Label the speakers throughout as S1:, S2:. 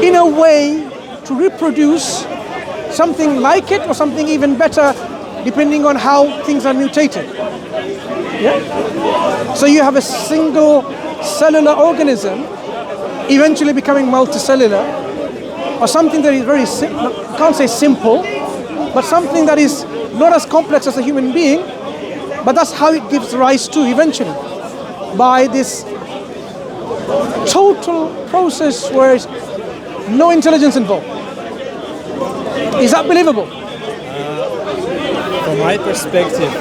S1: in a way to reproduce something like it or something even better, depending on how things are mutated. Yeah? So you have a single cellular organism eventually becoming multicellular, or something that is very simple, can't say simple, but something that is not as complex as a human being, but that's how it gives rise to eventually, by this total process where there's no intelligence involved. Is that believable?
S2: From my perspective,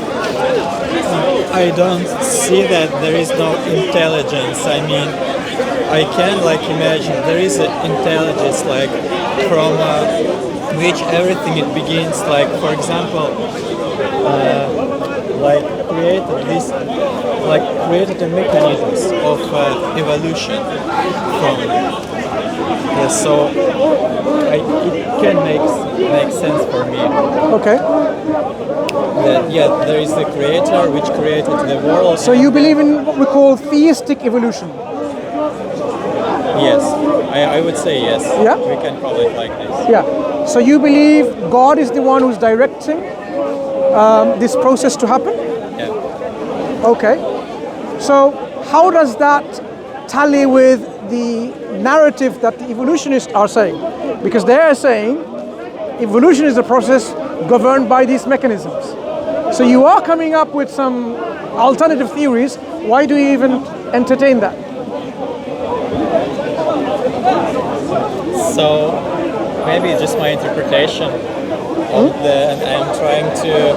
S2: I don't see that there is no intelligence. I mean, I can imagine there is an intelligence from which everything it begins. For example, created the mechanisms of evolution from. Yes, so it can make sense for me.
S1: Okay.
S2: That there is the creator which created the world.
S1: So you believe in what we call theistic evolution?
S2: Yes, I would say yes.
S1: Yeah?
S2: We can call it like this.
S1: Yeah. So you believe God is the one who's directing this process to happen?
S2: Yeah.
S1: Okay. So how does that tally with the narrative that the evolutionists are saying? Because they are saying evolution is a process governed by these mechanisms. So you are coming up with some alternative theories. Why do you even entertain that?
S2: So maybe it's just my interpretation of and I'm trying to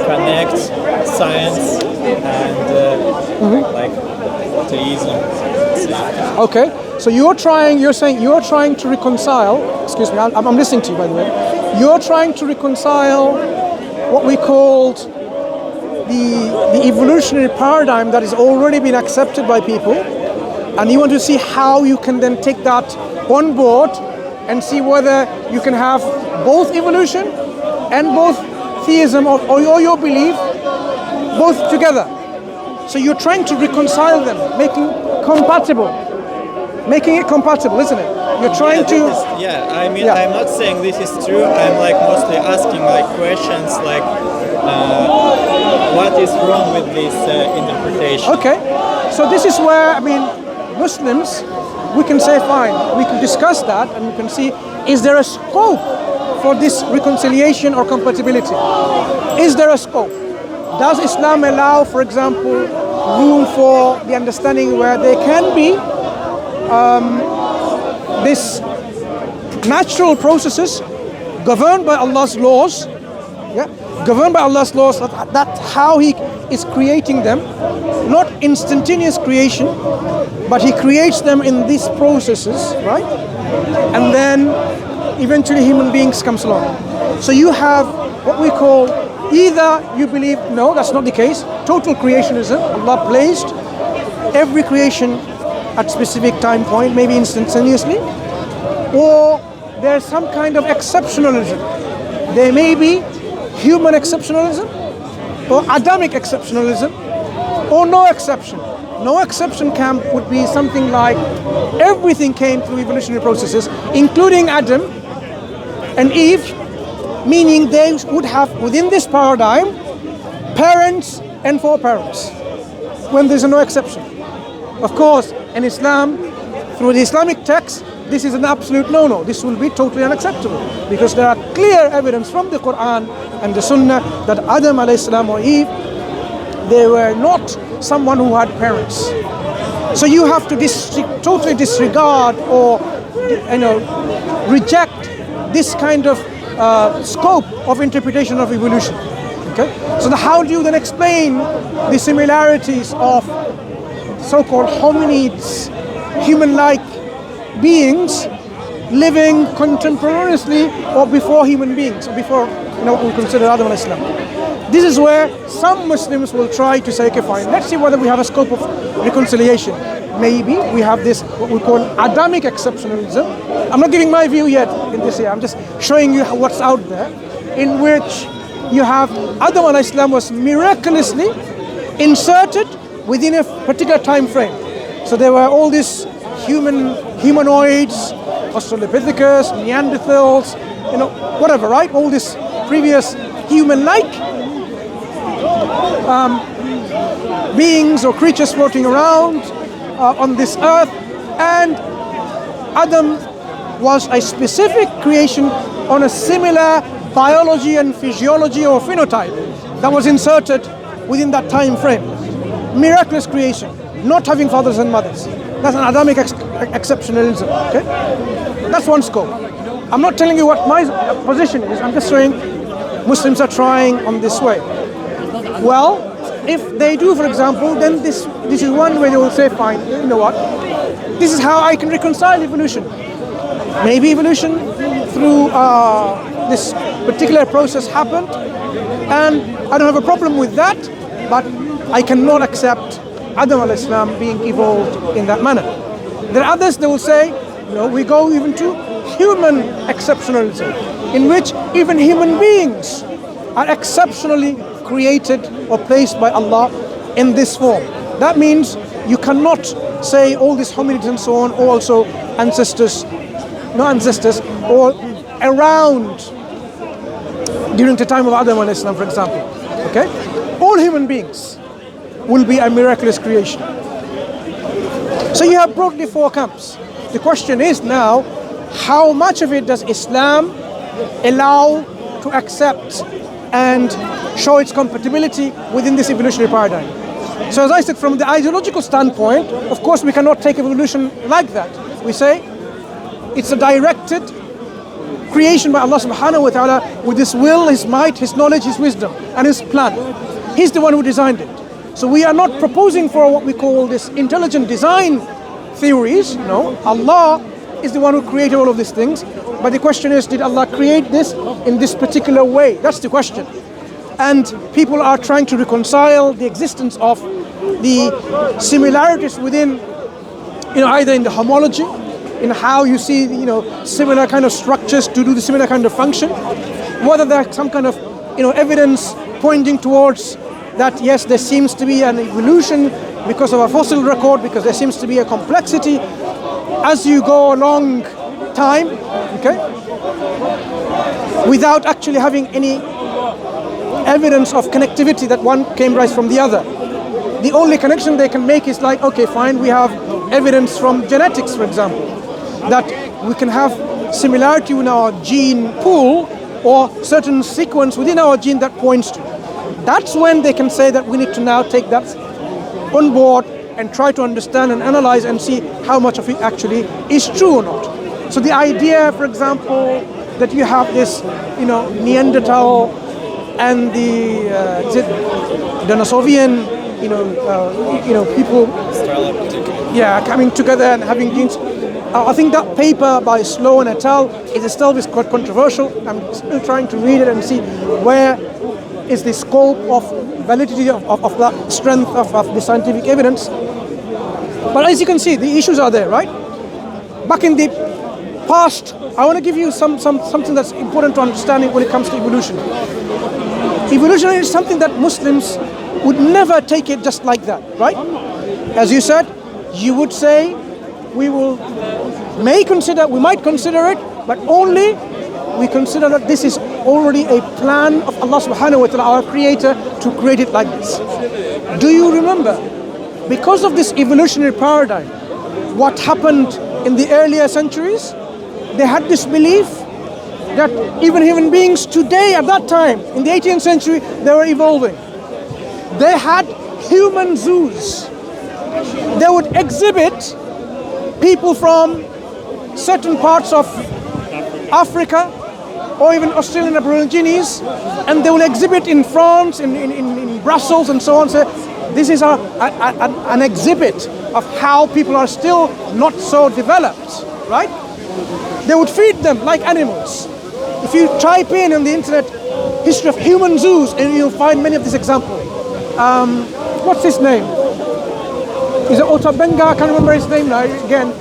S2: connect science and theism.
S1: Okay, so you're saying you're trying to reconcile, excuse me, I'm listening to you, by the way. You're trying to reconcile what we called the evolutionary paradigm that has already been accepted by people, and you want to see how you can then take that on board and see whether you can have both evolution and both theism or your belief both together. So you're trying to reconcile them, making it compatible, isn't it? You're trying to...
S2: I'm not saying this is true. I'm mostly asking questions what is wrong with this interpretation?
S1: Okay, so this is where, Muslims, we can say fine, we can discuss that and we can see, is there a scope for this reconciliation or compatibility? Is there a scope? Does Islam allow, for example, room for the understanding where there can be this natural processes governed by Allah's laws, governed by Allah's laws, that's how He is creating them, not instantaneous creation, but He creates them in these processes, right? And then eventually human beings comes along. So you have what we call, either you believe, no, that's not the case, total creationism, Allah placed every creation at specific time point, maybe instantaneously, or there's some kind of exceptionalism. There may be human exceptionalism, or Adamic exceptionalism, or no exception. No exception camp would be something like everything came through evolutionary processes, including Adam and Eve, meaning they would have within this paradigm parents and foreparents, when there's no exception. Of course, in Islam, through the Islamic text, this is an absolute no-no. This will be totally unacceptable because there are clear evidence from the Quran and the Sunnah that Adam alayhi salam or Eve, they were not someone who had parents. So you have to totally disregard or reject this kind of scope of interpretation of evolution. Okay? So how do you then explain the similarities of so-called hominids, human-like beings living contemporaneously or before human beings, or before what we consider Adam alayhi salam? This is where some Muslims will try to say, okay, fine, let's see whether we have a scope of reconciliation. Maybe we have this, what we call Adamic exceptionalism. I'm not giving my view yet in this here, I'm just showing you what's out there, in which you have Adam alayhi salam was miraculously inserted within a particular time frame. So there were all these humanoids, Australopithecus, Neanderthals, whatever, right? All this previous human-like beings or creatures floating around on this earth, and Adam was a specific creation on a similar biology and physiology or phenotype that was inserted within that time frame. Miraculous creation, not having fathers and mothers. That's an Adamic exceptionalism. Okay, that's one scope. I'm not telling you what my position is. I'm just saying Muslims are trying on this way. Well, if they do, for example, then this is one way they will say, fine, you know what? This is how I can reconcile evolution. Maybe evolution through this particular process happened, and I don't have a problem with that, but I cannot accept Adam alayhi salam being evolved in that manner. There are others that will say, we go even to human exceptionalism, in which even human beings are exceptionally created or placed by Allah in this form. That means you cannot say all these hominids and so on, also ancestors, or around during the time of Adam alayhi salam, for example. Okay? All human beings will be a miraculous creation. So you have broadly four camps. The question is now, how much of it does Islam allow to accept and show its compatibility within this evolutionary paradigm? So as I said, from the ideological standpoint, of course we cannot take evolution like that. We say it's a directed creation by Allah subhanahu wa ta'ala with His will, His might, His knowledge, His wisdom and His plan. He's the one who designed it. So we are not proposing for what we call this intelligent design theories. No, Allah is the one who created all of these things. But the question is, did Allah create this in this particular way? That's the question. And people are trying to reconcile the existence of the similarities within, either in the homology, in how you see, similar kind of structures to do the similar kind of function, whether there's some kind of, evidence pointing towards that, yes, there seems to be an evolution because of a fossil record, because there seems to be a complexity as you go along time, okay, without actually having any evidence of connectivity that one came right from the other. The only connection they can make is like, okay, fine, we have evidence from genetics, for example, that we can have similarity in our gene pool or certain sequence within our gene that points to. That's when they can say that we need to now take that on board and try to understand and analyze and see how much of it actually is true or not. So the idea, for example, that you have this, Neanderthal and the Denisovian, people, coming together and having genes. I think that paper by Sloan et al. Is still quite controversial. I'm still trying to read it and see where is the scope of validity of that strength of the scientific evidence. But as you can see, the issues are there, right? Back in the past, I want to give you something that's important to understanding when it comes to evolution. Evolution is something that Muslims would never take it just like that, right? As you said, you would say we might consider it, but only we consider that this is already a plan of Allah subhanahu wa ta'ala, our creator, to create it like this. Do you remember, because of this evolutionary paradigm, what happened in the earlier centuries? They had this belief that even human beings today, at that time, in the 18th century, they were evolving. They had human zoos. They would exhibit people from certain parts of Africa or even Australian Aborigines, and they will exhibit in France, in Brussels and so on. So this is an exhibit of how people are still not so developed, right? They would feed them like animals. If you type in on the internet history of human zoos, and you'll find many of these examples. What's his name? Is it Otabenga? I can't remember his name now. Again,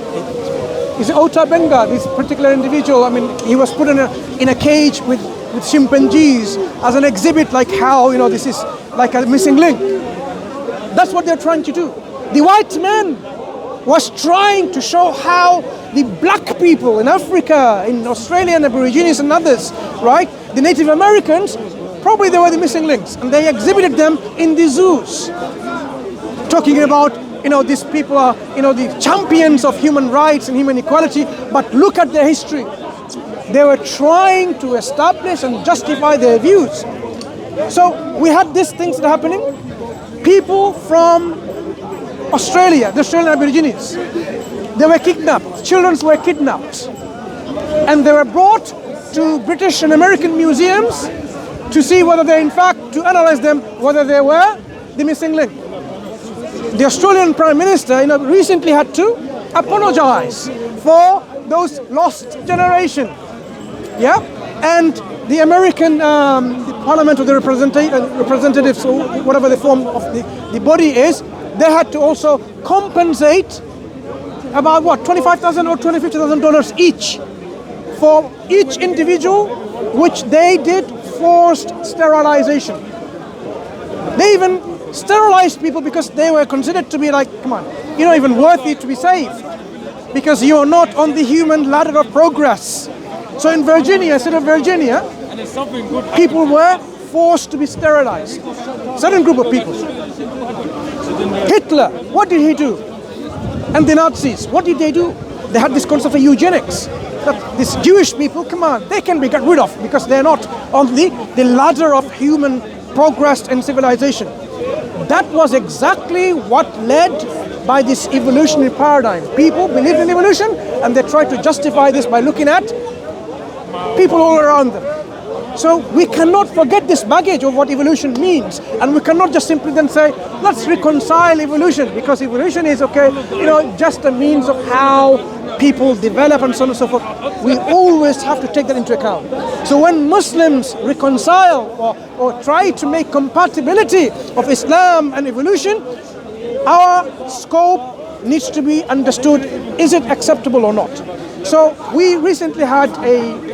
S1: is it Otabenga? This particular individual. I mean, he was put in a cage with chimpanzees as an exhibit, like how this is like a missing link. That's what they're trying to do. The white men was trying to show how the black people in Africa, in Australia, and Aborigines and others, right, the Native Americans, probably they were the missing links, and they exhibited them in the zoos, talking about, these people are, the champions of human rights and human equality, but look at their history. They were trying to establish and justify their views. So we had these things that are happening. People from Australia, the Australian Aborigines, they were kidnapped. Children were kidnapped. And they were brought to British and American museums to see whether they, in fact, to analyze them, whether they were the missing link. The Australian Prime Minister, recently had to apologize for those lost generation. Yeah? And the American the Parliament or the representatives, or whatever the form of the body is, they had to also compensate about $25,000 or $50,000 each for each individual, which they did forced sterilization. They even sterilized people because they were considered to be like, come on, you're not even worthy to be saved because you're not on the human ladder of progress. So in Virginia, instead of Virginia, people were forced to be sterilized. Certain group of people. Hitler, what did he do? And the Nazis, what did they do? They had this concept of eugenics. That these Jewish people, come on, they can be got rid of because they're not on the ladder of human progress and civilization. That was exactly what led by this evolutionary paradigm. People believed in evolution and they tried to justify this by looking at people all around them. So we cannot forget this baggage of what evolution means, and we cannot just simply then say, let's reconcile evolution, because evolution is just a means of how people develop and so on and so forth. We always have to take that into account. So when Muslims reconcile or try to make compatibility of Islam and evolution, our scope needs to be understood. Is it acceptable or not? So we recently had a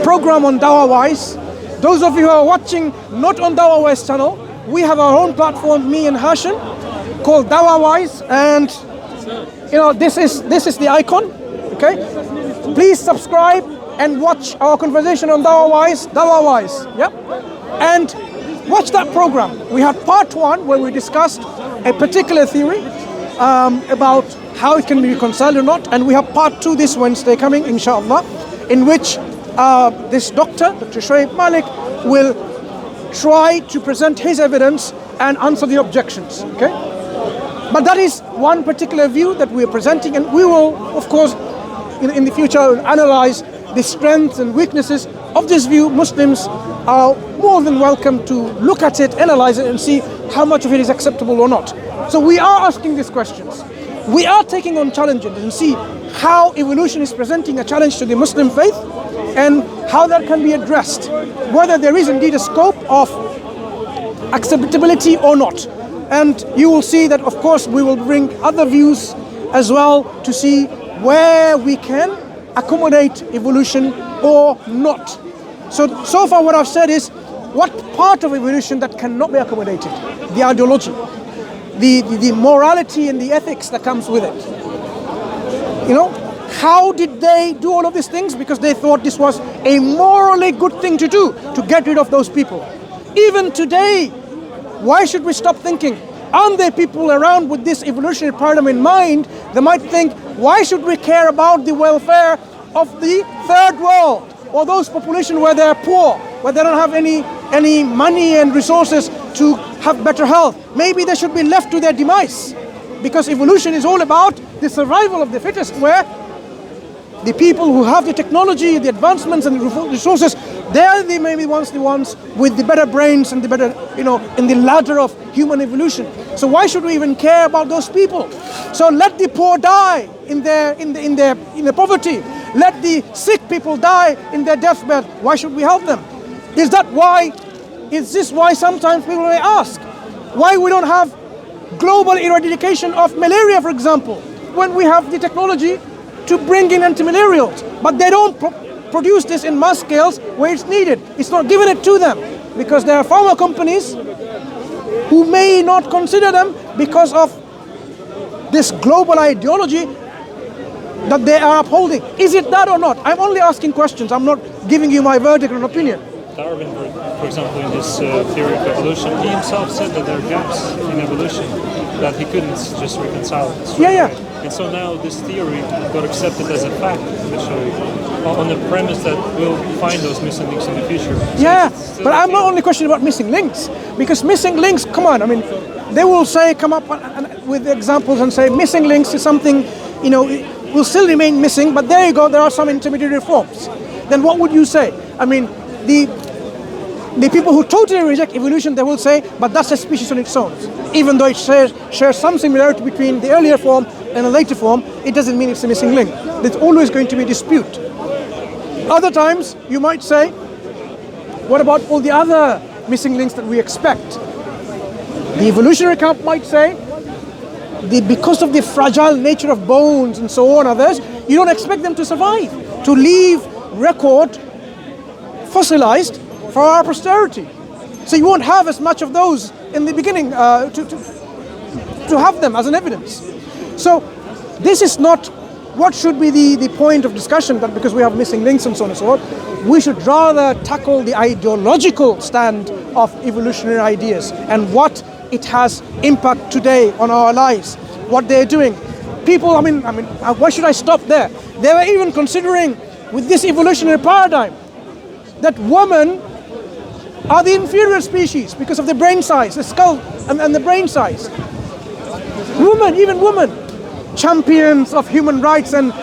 S1: program on DawahWise. Those of you who are watching not on DawahWise channel, we have our own platform, me and Hashim, called DawahWise, and this is the icon. Okay, please subscribe and watch our conversation on DawahWise, yeah, and watch that program. We had part 1 where we discussed a particular theory about how it can be reconciled or not, and we have part 2 this Wednesday coming, inshallah, in which this Dr. Shoaib Malik will try to present his evidence and answer the objections. Okay, but that is one particular view that we are presenting, and we will, of course, in the future analyze the strengths and weaknesses of this view. Muslims are more than welcome to look at it, analyze it, and see how much of it is acceptable or not. So we are asking these questions. We are taking on challenges and see how evolution is presenting a challenge to the Muslim faith and how that can be addressed, whether there is indeed a scope of acceptability or not. And you will see that, of course, we will bring other views as well to see where we can accommodate evolution or not. So far what I've said is what part of evolution that cannot be accommodated, the ideology, the morality and the ethics that comes with it. How did they do all of these things? Because they thought this was a morally good thing to do, to get rid of those people. Even today, why should we stop thinking? Aren't there people around with this evolutionary paradigm in mind? They might think, why should we care about the welfare of the third world, or those populations where they're poor, where they don't have any money and resources to have better health? Maybe they should be left to their demise, because evolution is all about the survival of the fittest, where the people who have the technology, the advancements and the resources, they may be the ones with the better brains and the better, in the ladder of human evolution. So why should we even care about those people? So let the poor die in their poverty. Let the sick people die in their deathbed. Why should we help them? Is this why sometimes people may ask why we don't have global eradication of malaria, for example, when we have the technology to bring in anti-malarials, but they don't produce this in mass scales where it's needed. It's not given it to them because there are pharma companies who may not consider them because of this global ideology that they are upholding. Is it that or not? I'm only asking questions. I'm not giving you my verdict or opinion.
S3: Darwin, for example, in this theory of evolution, he himself said that there are gaps in evolution that he couldn't just reconcile.
S1: Yeah.
S3: And so now this theory got accepted as a fact, literally, on the premise that we'll find those missing links in the future. So
S1: Yeah, but I'm not only questioning about missing links, because missing links, come on, I mean, they will say, come up with examples and say missing links is something, will still remain missing, but there you go, there are some intermediary forms. Then what would you say? I mean, the people who totally reject evolution, they will say, but that's a species on its own. Even though it shares some similarity between the earlier form and a later form, it doesn't mean it's a missing link. There's always going to be a dispute. Other times, you might say, what about all the other missing links that we expect? The evolutionary camp might say, because of the fragile nature of bones and so on, others, you don't expect them to survive, to leave record fossilized for our posterity. So you won't have as much of those in the beginning to have them as an evidence. So this is not what should be the point of discussion, that because we have missing links and so on and so on. We should rather tackle the ideological stand of evolutionary ideas and what it has impact today on our lives, what they're doing. People, I mean, why should I stop there? They were even considering with this evolutionary paradigm that women are the inferior species because of the brain size, the skull and the brain size. Even women, champions of human rights and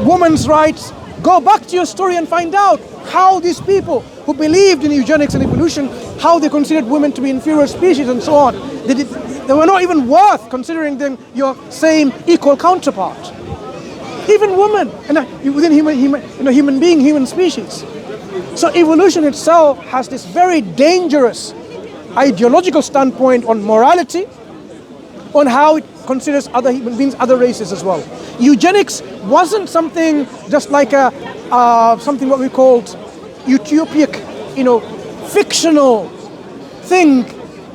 S1: women's rights. Go back to your story and find out how these people who believed in eugenics and evolution, how they considered women to be inferior species and so on. They were not even worth considering them your same equal counterpart. Even women, within human species. So evolution itself has this very dangerous ideological standpoint on morality, on how it considers other human beings, other races as well. Eugenics wasn't something just like something what we called utopic, fictional thing.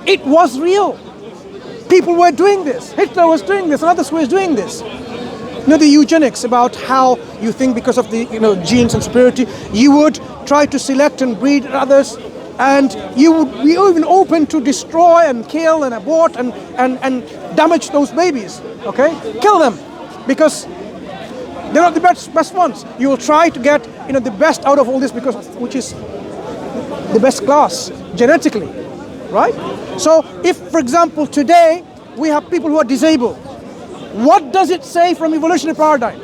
S1: It was real. People were doing this. Hitler was doing this, and others were doing this. The eugenics, about how you think because of the genes and superiority, you would try to select and breed others, and you would be even open to destroy and kill and abort and damage those babies. Okay, kill them because they're not the best ones. You will try to get the best out of all this which is the best class genetically, right? So if, for example, today we have people who are disabled, what does it say from evolutionary paradigm?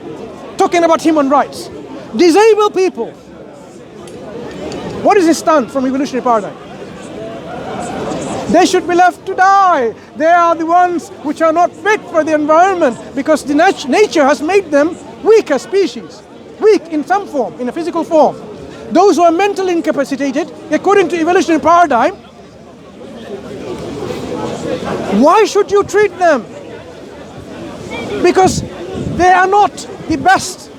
S1: Talking about human rights. Disabled people. What does it stand from evolutionary paradigm? They should be left to die. They are the ones which are not fit for the environment because the nature has made them weaker species. Weak in some form, in a physical form. Those who are mentally incapacitated, according to evolutionary paradigm, why should you treat them? Because they are not the best,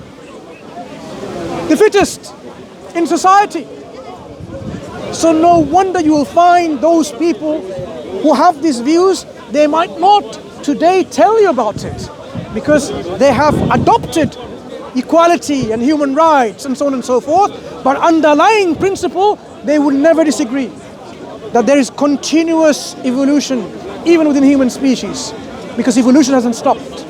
S1: the fittest in society. So no wonder you will find those people who have these views, they might not today tell you about it because they have adopted equality and human rights and so on and so forth, but underlying principle, they will never disagree that there is continuous evolution even within human species because evolution hasn't stopped.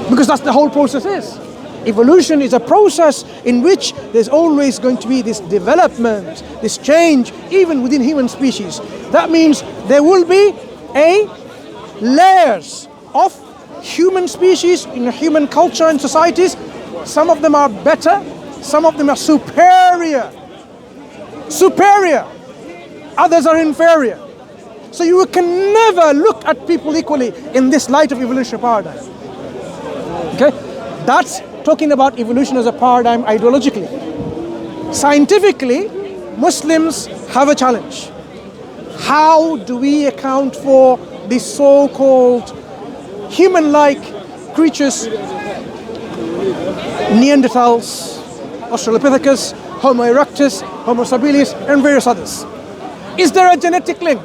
S1: Because that's the whole process is. Evolution is a process in which there's always going to be this development, this change, even within human species. That means there will be layers of human species in human culture and societies. Some of them are better, some of them are superior. Others are inferior. So you can never look at people equally in this light of evolutionary paradigm. Okay, that's talking about evolution as a paradigm ideologically. Scientifically, Muslims have a challenge. How do we account for these so-called human-like creatures, Neanderthals, Australopithecus, Homo erectus, Homo habilis, and various others? Is there a genetic link?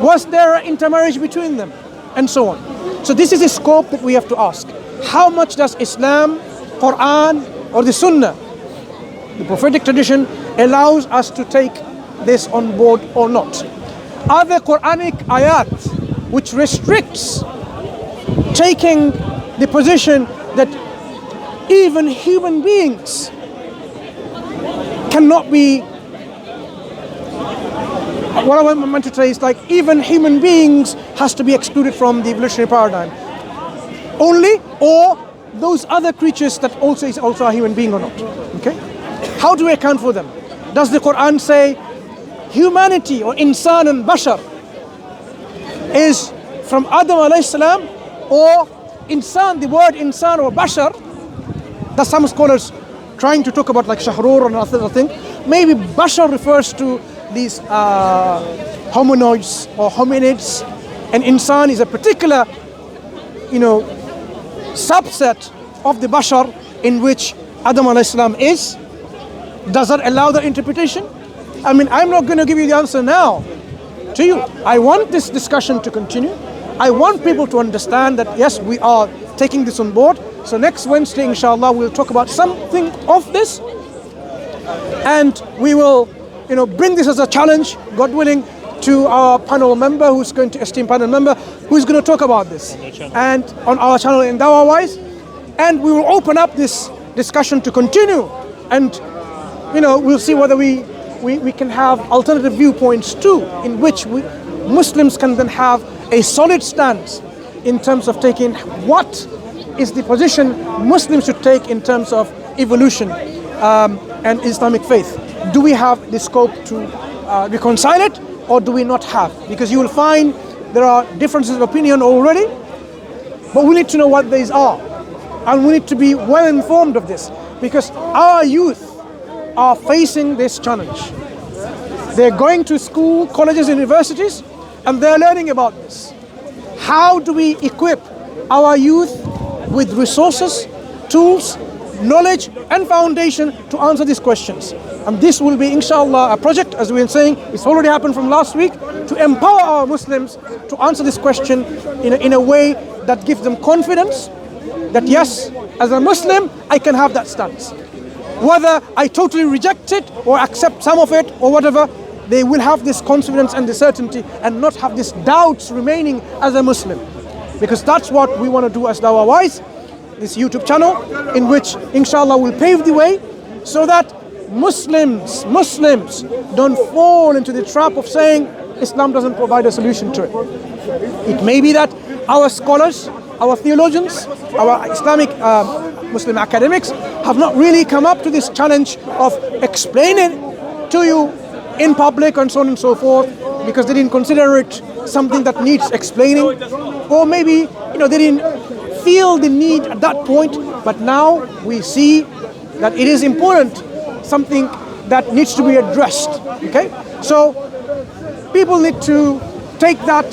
S1: Was there intermarriage between them? and so on. So this is a scope that we have to ask. How much does Islam, Quran, or the Sunnah, the prophetic tradition, allows us to take this on board or not? Are there Quranic ayat which restricts taking the position that even human beings cannot be, what I meant to say is like even human beings has to be excluded from the evolutionary paradigm only, or those other creatures that also is also a human being or not? Okay, how do we account for them? Does the Quran say humanity or insan and bashar is from Adam alayhi salam, or insan, the word insan or bashar, that some scholars trying to talk about like shahrur or another thing, maybe bashar refers to these hominoids or hominids, and insan is a particular, subset of the bashar in which Adam alayhi salam is. Does that allow that interpretation? I mean, I'm not going to give you the answer now to you. I want this discussion to continue. I want people to understand that yes, we are taking this on board. So next Wednesday, inshallah, we'll talk about something of this, and we will, bring this as a challenge, God willing, to our panel member, who's going to esteemed panel member, who's going to talk about this, and on our channel in DawahWise, and we will open up this discussion to continue, and we'll see whether we can have alternative viewpoints too, in which Muslims can then have a solid stance in terms of taking what is the position Muslims should take in terms of evolution and Islamic faith. Do we have the scope to reconcile it, or do we not have? Because you will find there are differences of opinion already, but we need to know what these are, and we need to be well informed of this, because our youth are facing this challenge. They're going to school, colleges, universities, and they're learning about this. How do we equip our youth with resources, tools, knowledge, and foundation to answer these questions? And this will be, inshallah, a project, as we were saying, it's already happened from last week, to empower our Muslims to answer this question in a way that gives them confidence that yes, as a Muslim, I can have that stance. Whether I totally reject it or accept some of it or whatever, they will have this confidence and the certainty and not have these doubts remaining as a Muslim. Because that's what we want to do as DawahWise, this YouTube channel, in which inshallah will pave the way so that Muslims don't fall into the trap of saying Islam doesn't provide a solution to it. It may be that our scholars, our theologians, our Islamic Muslim academics have not really come up to this challenge of explaining to you in public and so on and so forth, because they didn't consider it something that needs explaining, or maybe they didn't feel the need at that point. But now we see that it is important, something that needs to be addressed. Okay, so people need to take that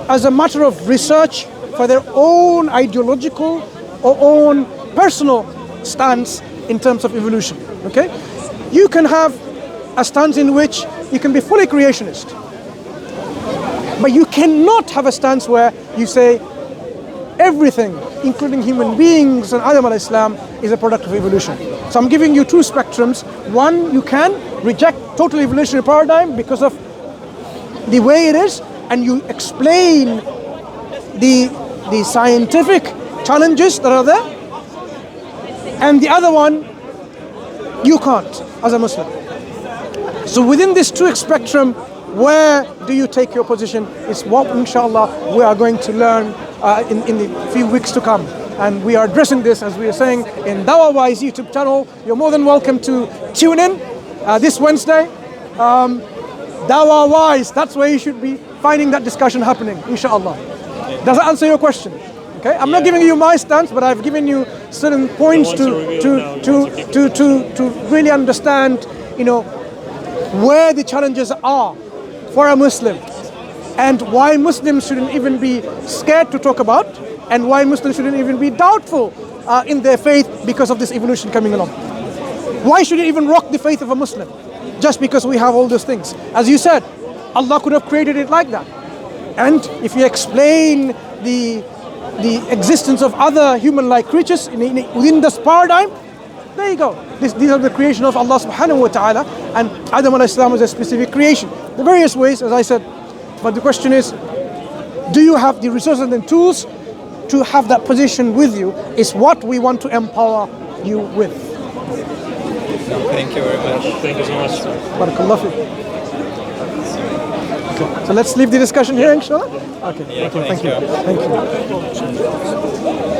S1: as a matter of research for their own ideological or own personal stance in terms of evolution. Okay, you can have a stance in which you can be fully creationist, but you cannot have a stance where you say everything, including human beings and Adam alayhi salam, is a product of evolution. So I'm giving you two spectrums. One, you can reject total evolutionary paradigm because of the way it is, and you explain the scientific challenges that are there. And the other one, you can't as a Muslim. So within this two spectrum, where do you take your position is what inshallah we are going to learn in the few weeks to come. And we are addressing this, as we are saying, in DawahWise YouTube channel. You're more than welcome to tune in this Wednesday. DawahWise, that's where you should be finding that discussion happening, inshallah. Does that answer your question? Okay, I'm not giving you my stance, but I've given you certain points to really understand, where the challenges are for a Muslim, and why Muslims shouldn't even be scared to talk about, and why Muslims shouldn't even be doubtful in their faith because of this evolution coming along. Why should it even rock the faith of a Muslim just because we have all those things? As you said, Allah could have created it like that. And if you explain the existence of other human-like creatures within this paradigm, there you go. These are the creation of Allah subhanahu wa ta'ala, and Adam alayhi salam is a specific creation. The various ways, as I said, but the question is, do you have the resources and tools to have that position with you, is what we want to empower you with.
S2: Thank you very much.
S3: Thank you so much.
S1: Barakallah fiik. Okay. So let's leave the discussion here, inshallah. Okay.
S2: Yeah,
S1: Thank you. Thank you.